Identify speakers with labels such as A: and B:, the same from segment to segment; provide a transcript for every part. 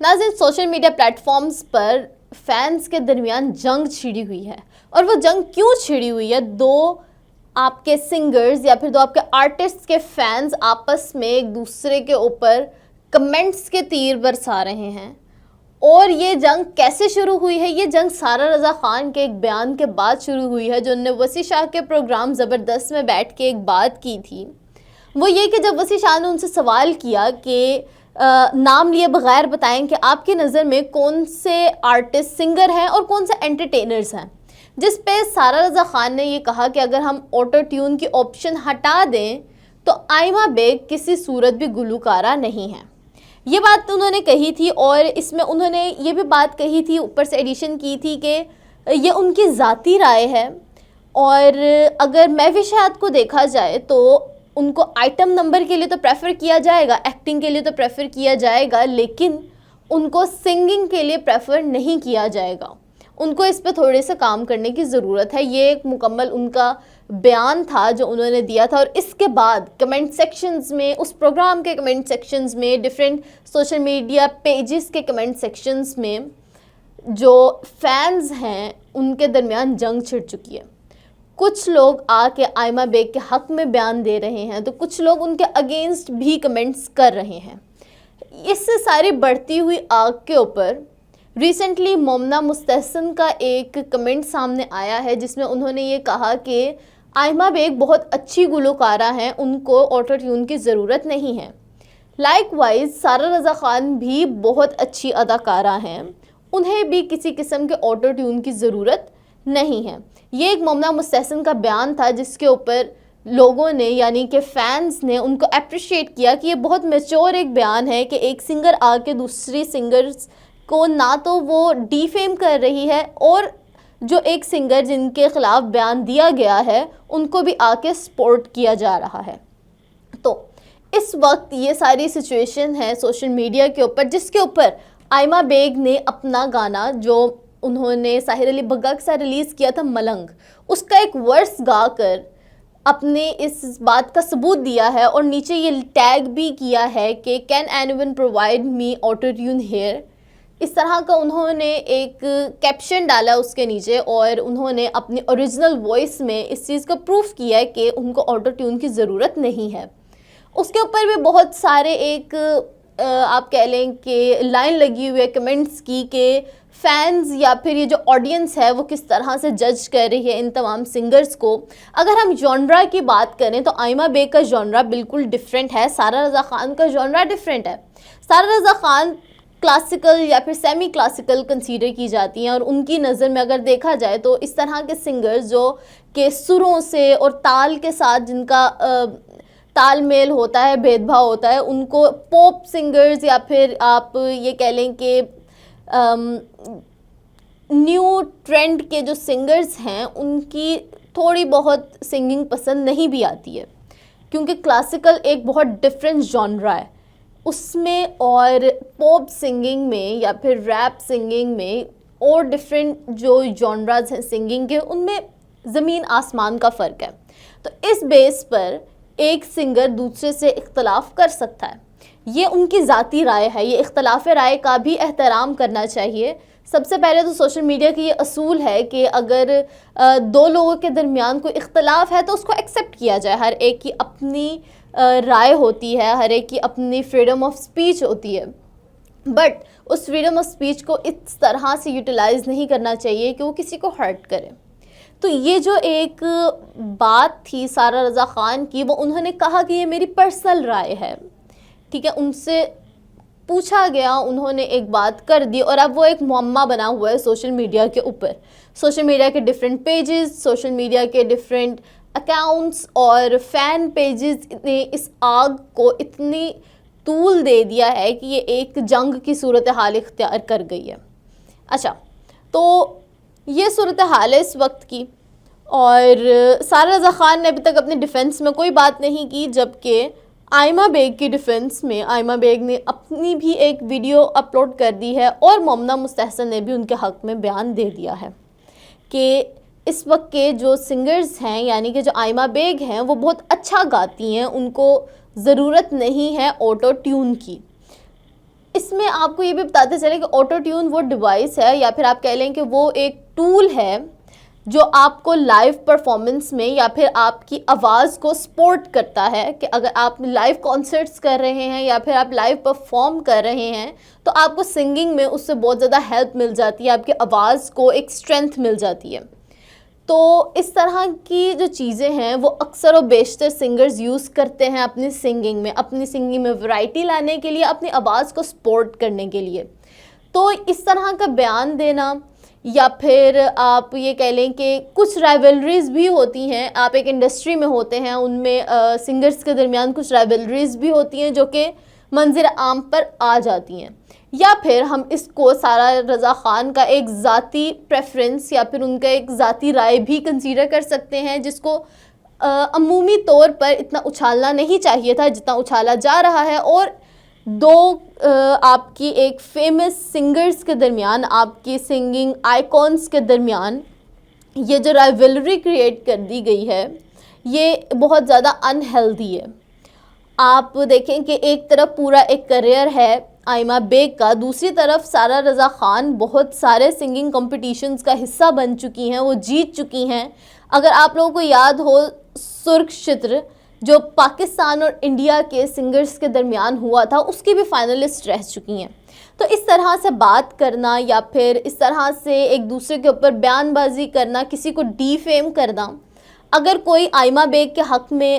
A: ناظرین، social media plate forms پر fans کے درمیان جنگ چھڑی ہوئی ہے، اور وہ جنگ کیوں چھڑی ہوئی ہے؟ دو آپ کے سنگرز یا پھر دو آپ کے آرٹسٹ کے فینس آپس میں ایک دوسرے کے اوپر کمنٹس کے تیر برسا رہے ہیں۔ اور یہ جنگ کیسے شروع ہوئی ہے؟ یہ جنگ سارہ رضا خان کے ایک بیان کے بعد شروع ہوئی ہے، جو انہوں نے وسیع شاہ کے پروگرام زبردست میں بیٹھ کے ایک بات کی تھی۔ وہ یہ کہ جب وسیع شاہ نے ان سے سوال کیا کہ نام لیے بغیر بتائیں کہ آپ کی نظر میں کون سے آرٹسٹ سنگر ہیں اور کون سے انٹرٹینرز ہیں، جس پہ سارہ رضا خان نے یہ کہا کہ اگر ہم آٹو ٹیون کی آپشن ہٹا دیں تو آئمہ بیگ کسی صورت بھی گلوکارہ نہیں ہیں۔ یہ بات انہوں نے کہی تھی، اور اس میں انہوں نے یہ بھی بات کہی تھی، اوپر سے ایڈیشن کی تھی کہ یہ ان کی ذاتی رائے ہے، اور اگر مہوشات کو دیکھا جائے تو ان کو آئٹم نمبر کے لیے تو پریفر کیا جائے گا، ایکٹنگ کے لیے تو پریفر کیا جائے گا، لیکن ان کو سنگنگ کے لیے پریفر نہیں کیا جائے گا۔ ان کو اس پہ تھوڑے سے کام کرنے کی ضرورت ہے۔ یہ ایک مکمل ان کا بیان تھا جو انہوں نے دیا تھا، اور اس کے بعد کمنٹ سیکشنز میں، اس پروگرام کے کمنٹ سیکشنز میں، ڈیفرنٹ سوشل میڈیا پیجز کے کمنٹ سیکشنز میں جو فینز ہیں ان کے درمیان جنگ چھڑ چکی ہے۔ کچھ لوگ آ کے آئمہ بیگ کے حق میں بیان دے رہے ہیں تو کچھ لوگ ان کے اگینسٹ بھی کمنٹس کر رہے ہیں۔ اس سے ساری بڑھتی ہوئی آگ کے اوپر ریسنٹلی مومنہ مستحسن کا ایک کمنٹ سامنے آیا ہے، جس میں انہوں نے یہ کہا کہ آئمہ بیگ بہت اچھی گلوکارہ ہیں، ان کو آٹو ٹیون کی ضرورت نہیں ہے۔ لائک وائز سارہ رضا خان بھی بہت اچھی اداکارہ ہیں، انہیں بھی کسی قسم کے آٹو ٹیون کی ضرورت نہیں ہے۔ یہ ایک مومنہ مستحسن کا بیان تھا جس کے اوپر لوگوں نے، یعنی کہ فینس نے ان کو اپریشیٹ کیا کہ یہ بہت میچور ایک بیان ہے کہ ایک سنگر آ کے دوسری سنگرز کو نہ تو وہ ڈی فیم کر رہی ہے، اور جو ایک سنگر جن کے خلاف بیان دیا گیا ہے ان کو بھی آ کے سپورٹ کیا جا رہا ہے۔ تو اس وقت یہ ساری سچویشن ہے سوشل میڈیا کے اوپر، جس کے اوپر آئمہ بیگ نے اپنا گانا جو انہوں نے ساحر علی بگا کے ساتھ ریلیز کیا تھا ملنگ، اس کا ایک ورس گا کر اپنے اس بات کا ثبوت دیا ہے، اور نیچے یہ ٹیگ بھی کیا ہے کہ can anyone provide me auto tune here, اس طرح کا انہوں نے ایک کیپشن ڈالا اس کے نیچے، اور انہوں نے اپنی اوریجنل وائس میں اس چیز کا پروف کیا ہے کہ ان کو آٹو ٹیون کی ضرورت نہیں ہے۔ اس کے اوپر بھی بہت سارے ایک آپ کہہ لیں کہ لائن لگی ہوئی ہے کمنٹس کی کہ فینز یا پھر یہ جو آڈینس ہے وہ کس طرح سے جج کر رہی ہے ان تمام سنگرز کو۔ اگر ہم جانرا کی بات کریں تو آئمہ بیگ کا جانرا بالکل ڈیفرنٹ ہے، سارہ رضا خان کا جانرا ڈیفرنٹ ہے۔ سارہ رضا خان کلاسیکل یا پھر سیمی کلاسیکل کنسیڈر کی جاتی ہیں، اور ان کی نظر میں اگر دیکھا جائے تو اس طرح کے سنگرز جو کہ سروں سے اور تال کے ساتھ جن کا تال میل ہوتا ہے، بھید بھاؤ ہوتا ہے، ان کو پوپ سنگرز یا پھر آپ یہ کہہ لیں کہ نیو ٹرینڈ کے جو سنگرز ہیں ان کی تھوڑی بہت سنگنگ پسند نہیں بھی آتی ہے، کیونکہ کلاسیکل ایک بہت ڈفرینٹ جانرا ہے اس میں، اور پوپ سنگنگ میں یا پھر ریپ سنگنگ میں اور ڈفرینٹ جو جانراز ہیں سنگنگ کے، ان میں زمین آسمان کا فرق ہے۔ تو اس بیس پر ایک سنگر دوسرے سے اختلاف کر سکتا ہے، یہ ان کی ذاتی رائے ہے، یہ اختلاف رائے کا بھی احترام کرنا چاہیے۔ سب سے پہلے تو سوشل میڈیا کی یہ اصول ہے کہ اگر دو لوگوں کے درمیان کوئی اختلاف ہے تو اس کو ایکسیپٹ کیا جائے، ہر ایک کی اپنی رائے ہوتی ہے، ہر ایک کی اپنی فریڈم آف سپیچ ہوتی ہے، بٹ اس فریڈم آف سپیچ کو اس طرح سے یوٹیلائز نہیں کرنا چاہیے کہ وہ کسی کو ہرٹ کرے۔ تو یہ جو ایک بات تھی سارہ رضا خان کی، وہ انہوں نے کہا کہ یہ میری پرسنل رائے ہے، ٹھیک ہے، ان سے پوچھا گیا، انہوں نے ایک بات کر دی، اور اب وہ ایک معمہ بنا ہوا ہے سوشل میڈیا کے اوپر۔ سوشل میڈیا کے ڈیفرنٹ پیجز، سوشل میڈیا کے ڈیفرنٹ اکاؤنٹس اور فین پیجز نے اس آگ کو اتنی طول دے دیا ہے کہ یہ ایک جنگ کی صورتحال اختیار کر گئی ہے۔ اچھا، تو یہ صورتحال ہے اس وقت کی، اور سارہ رضا خان نے ابھی تک اپنے ڈیفنس میں کوئی بات نہیں کی، جبکہ آئمہ بیگ کی ڈیفنس میں آئمہ بیگ نے اپنی بھی ایک ویڈیو اپلوڈ کر دی ہے، اور مومنہ مستحسن نے بھی ان کے حق میں بیان دے دیا ہے کہ اس وقت کے جو سنگرز ہیں، یعنی کہ جو آئمہ بیگ ہیں، وہ بہت اچھا گاتی ہیں، ان کو ضرورت نہیں ہے آٹو ٹیون کی۔ اس میں آپ کو یہ بھی بتاتے چلیں کہ آٹو ٹیون وہ ڈیوائس ہے یا پھر آپ کہہ لیں کہ وہ ایک ٹول ہے جو آپ کو لائیو پرفارمنس میں یا پھر آپ کی آواز کو سپورٹ کرتا ہے کہ اگر آپ لائیو کانسرٹس کر رہے ہیں یا پھر آپ لائیو پرفارم کر رہے ہیں تو آپ کو سنگنگ میں اس سے بہت زیادہ ہیلپ مل جاتی ہے، آپ کی آواز کو ایک اسٹرینتھ مل جاتی ہے۔ تو اس طرح کی جو چیزیں ہیں وہ اکثر و بیشتر سنگرز یوز کرتے ہیں اپنی سنگنگ میں ورائٹی لانے کے لیے، اپنی آواز کو سپورٹ کرنے کے لیے۔ تو اس طرح کا بیان دینا یا پھر آپ یہ کہہ لیں کہ کچھ رائیولریز بھی ہوتی ہیں، آپ ایک انڈسٹری میں ہوتے ہیں، ان میں سنگرز کے درمیان کچھ رائیولریز بھی ہوتی ہیں جو کہ منظر عام پر آ جاتی ہیں، یا پھر ہم اس کو سارہ رضا خان کا ایک ذاتی پریفرنس یا پھر ان کا ایک ذاتی رائے بھی کنسیڈر کر سکتے ہیں، جس کو عمومی طور پر اتنا اچھالنا نہیں چاہیے تھا جتنا اچھالا جا رہا ہے۔ اور دو آپ کی ایک فیمس سنگرز کے درمیان، آپ کی سنگنگ آئیکونس کے درمیان یہ جو رائیولری کریٹ کر دی گئی ہے یہ بہت زیادہ انہیلدی ہے۔ آپ دیکھیں کہ ایک طرف پورا ایک کریئر ہے آئمہ بیگ کا، دوسری طرف سارہ رضا خان بہت سارے سنگنگ کمپٹیشنز کا حصہ بن چکی ہیں، وہ جیت چکی ہیں۔ اگر آپ لوگوں کو یاد ہو سرخ شتر جو پاکستان اور انڈیا کے سنگرز کے درمیان ہوا تھا، اس کی بھی فائنلسٹ رہ چکی ہیں۔ تو اس طرح سے بات کرنا یا پھر اس طرح سے ایک دوسرے کے اوپر بیان بازی کرنا، کسی کو ڈی فیم کرنا، اگر کوئی آئمہ بیگ کے حق میں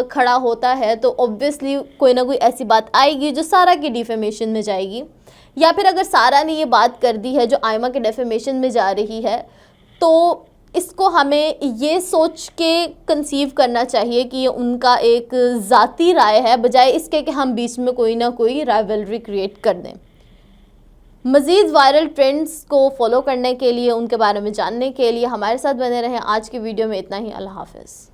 A: کھڑا ہوتا ہے تو اوبویسلی کوئی نہ کوئی ایسی بات آئے گی جو سارہ کی ڈیفیمیشن میں جائے گی، یا پھر اگر سارہ نے یہ بات کر دی ہے جو آئمہ کے ڈیفیمیشن میں جا رہی ہے، تو اس کو ہمیں یہ سوچ کے کنسیو کرنا چاہیے کہ یہ ان کا ایک ذاتی رائے ہے، بجائے اس کے کہ ہم بیچ میں کوئی نہ کوئی رائیولری کریٹ کر دیں۔ مزید وائرل ٹرینڈز کو فالو کرنے کے لیے، ان کے بارے میں جاننے کے لیے ہمارے ساتھ بنے رہیں۔ آج کی ویڈیو میں اتنا ہی، اللہ حافظ۔